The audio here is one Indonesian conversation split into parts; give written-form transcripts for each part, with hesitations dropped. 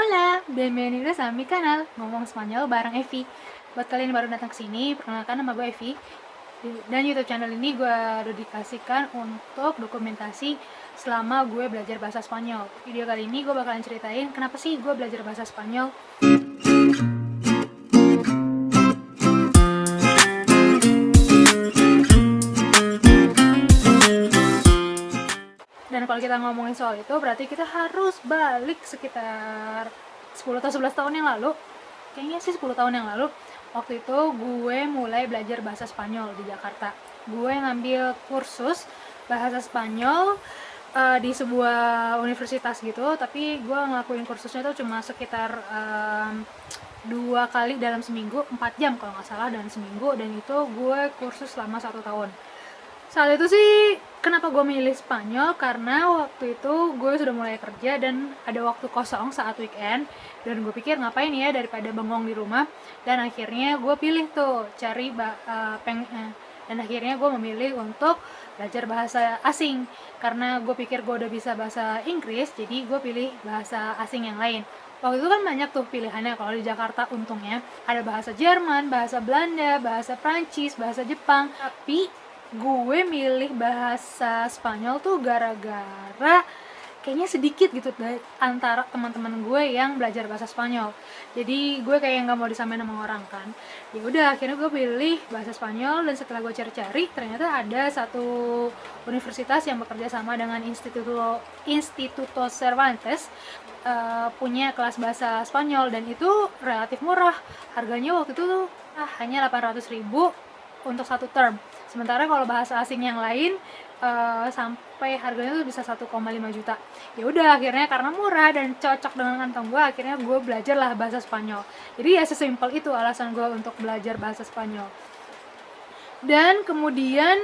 Hola, bienvenidos a mi kanal Ngomong Spanyol bareng Evi. Buat kalian yang baru datang ke sini, perkenalkan nama gue Evi. Dan YouTube channel ini gue dedikasikan untuk dokumentasi selama gue belajar bahasa Spanyol. Video kali ini gue bakalan ceritain kenapa sih gue belajar bahasa Spanyol. Dan kalau kita ngomongin soal itu, berarti kita harus balik sekitar 10 atau 11 tahun yang lalu. Kayaknya sih 10 tahun yang lalu. Waktu itu gue mulai belajar bahasa Spanyol di Jakarta. Gue ngambil kursus bahasa Spanyol di sebuah universitas gitu, tapi gue ngelakuin kursusnya tuh cuma sekitar 2 kali dalam seminggu, 4 jam kalau nggak salah dalam seminggu, dan itu gue kursus selama 1 tahun. Saat itu sih kenapa gue milih Spanyol, karena waktu itu gue sudah mulai kerja dan ada waktu kosong saat weekend, dan gue pikir ngapain ya daripada bengong di rumah, dan akhirnya gue pilih tuh cari dan akhirnya gue memilih untuk belajar bahasa asing karena gue pikir gue udah bisa bahasa Inggris, jadi gue pilih bahasa asing yang lain. Waktu itu kan banyak tuh pilihannya. Kalau di Jakarta untungnya ada bahasa Jerman, bahasa Belanda, bahasa Prancis, bahasa Jepang, tapi gue milih bahasa Spanyol tuh gara-gara kayaknya sedikit gitu antara teman-teman gue yang belajar bahasa Spanyol. Jadi gue kayak nggak mau disamain sama orang kan. Ya udah, akhirnya gue pilih bahasa Spanyol, dan setelah gue cari-cari ternyata ada satu universitas yang bekerja sama dengan Instituto Cervantes, punya kelas bahasa Spanyol, dan itu relatif murah. Harganya waktu itu tuh hanya 800.000 untuk 1 term. Sementara kalau bahasa asing yang lain sampai harganya tuh bisa 1,5 juta. Ya udah, akhirnya karena murah dan cocok dengan kantong gue, akhirnya gue belajarlah bahasa Spanyol. Jadi ya sesimpel itu alasan gue untuk belajar bahasa Spanyol. Dan kemudian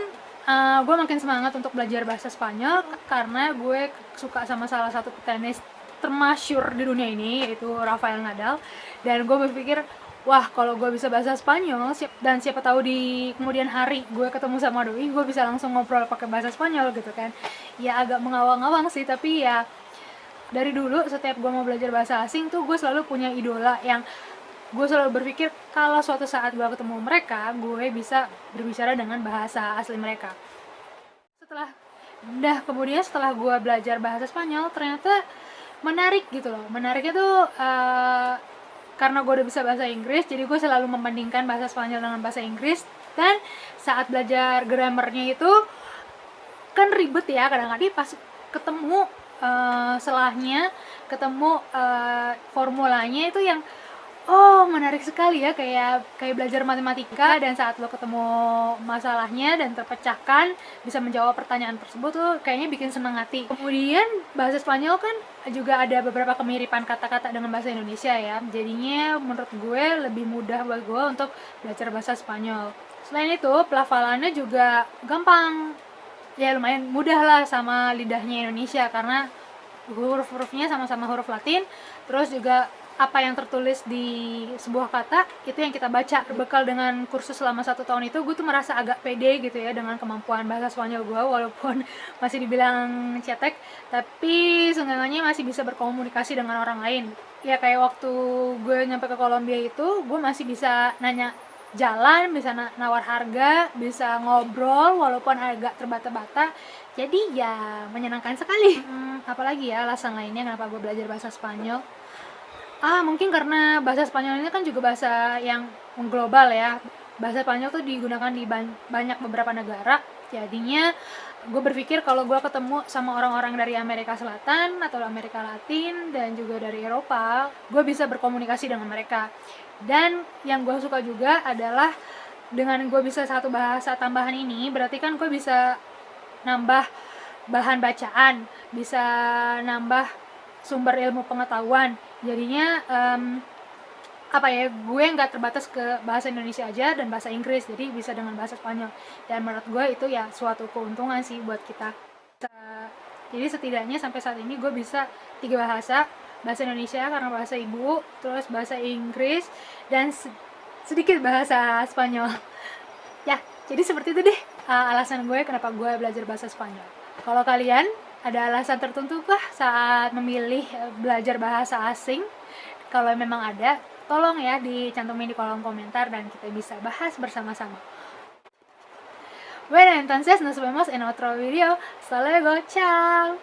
gue makin semangat untuk belajar bahasa Spanyol karena gue suka sama salah satu petenis termasyur di dunia ini, yaitu Rafael Nadal. Dan gue berpikir, wah, kalau gue bisa bahasa Spanyol, dan siapa tahu di kemudian hari gue ketemu sama doi, gue bisa langsung ngobrol pakai bahasa Spanyol gitu kan. Ya agak mengawang-awang sih, tapi ya dari dulu setiap gue mau belajar bahasa asing tuh gue selalu punya idola yang gue selalu berpikir kalau suatu saat gue ketemu mereka, gue bisa berbicara dengan bahasa asli mereka. Setelah gue belajar bahasa Spanyol, ternyata menarik gitu loh. Menariknya tuh karena gue udah bisa bahasa Inggris, jadi gue selalu membandingkan bahasa Spanyol dengan bahasa Inggris. Dan saat belajar grammarnya itu kan ribet ya kadang-kadang, pas ketemu selahnya, ketemu formulanya itu yang menarik sekali ya, kayak belajar matematika, dan saat lo ketemu masalahnya dan terpecahkan, bisa menjawab pertanyaan tersebut tuh kayaknya bikin senang hati. Kemudian bahasa Spanyol kan juga ada beberapa kemiripan kata-kata dengan bahasa Indonesia ya, jadinya menurut gue lebih mudah buat gue untuk belajar bahasa Spanyol. Selain itu, pelafalannya juga gampang, ya lumayan mudah lah sama lidahnya Indonesia, karena huruf-hurufnya sama-sama huruf Latin. Terus juga apa yang tertulis di sebuah kata itu yang kita baca. Berbekal dengan kursus selama 1 tahun itu, gue tuh merasa agak pede gitu ya dengan kemampuan bahasa Spanyol gue, walaupun masih dibilang cetek, tapi seenggaknya masih bisa berkomunikasi dengan orang lain. Ya kayak waktu gue nyampe ke Kolombia itu, gue masih bisa nanya jalan, bisa nawar harga, bisa ngobrol walaupun agak terbata-bata. Jadi ya menyenangkan sekali. Apalagi ya alasan lainnya kenapa gue belajar bahasa Spanyol? Mungkin karena bahasa Spanyol ini kan juga bahasa yang global ya. Bahasa Spanyol tuh digunakan di banyak beberapa negara. Jadinya gue berpikir kalau gue ketemu sama orang-orang dari Amerika Selatan atau Amerika Latin dan juga dari Eropa, gue bisa berkomunikasi dengan mereka. Dan yang gue suka juga adalah dengan gue bisa satu bahasa tambahan ini, berarti kan gue bisa nambah bahan bacaan, bisa nambah sumber ilmu pengetahuan. Jadinya gue nggak terbatas ke bahasa Indonesia aja dan bahasa Inggris, jadi bisa dengan bahasa Spanyol. Dan menurut gue itu ya suatu keuntungan sih buat kita. Jadi setidaknya sampai saat ini gue bisa 3 bahasa Indonesia karena bahasa ibu, terus bahasa Inggris, dan sedikit bahasa Spanyol. Ya, jadi seperti itu deh alasan gue kenapa gue belajar bahasa Spanyol. Kalau kalian ada alasan tertentu kah saat memilih belajar bahasa asing? Kalau memang ada, tolong ya dicantumin di kolom komentar dan kita bisa bahas bersama-sama. Bueno, entonces nos vemos en otro video. Hasta luego, chao.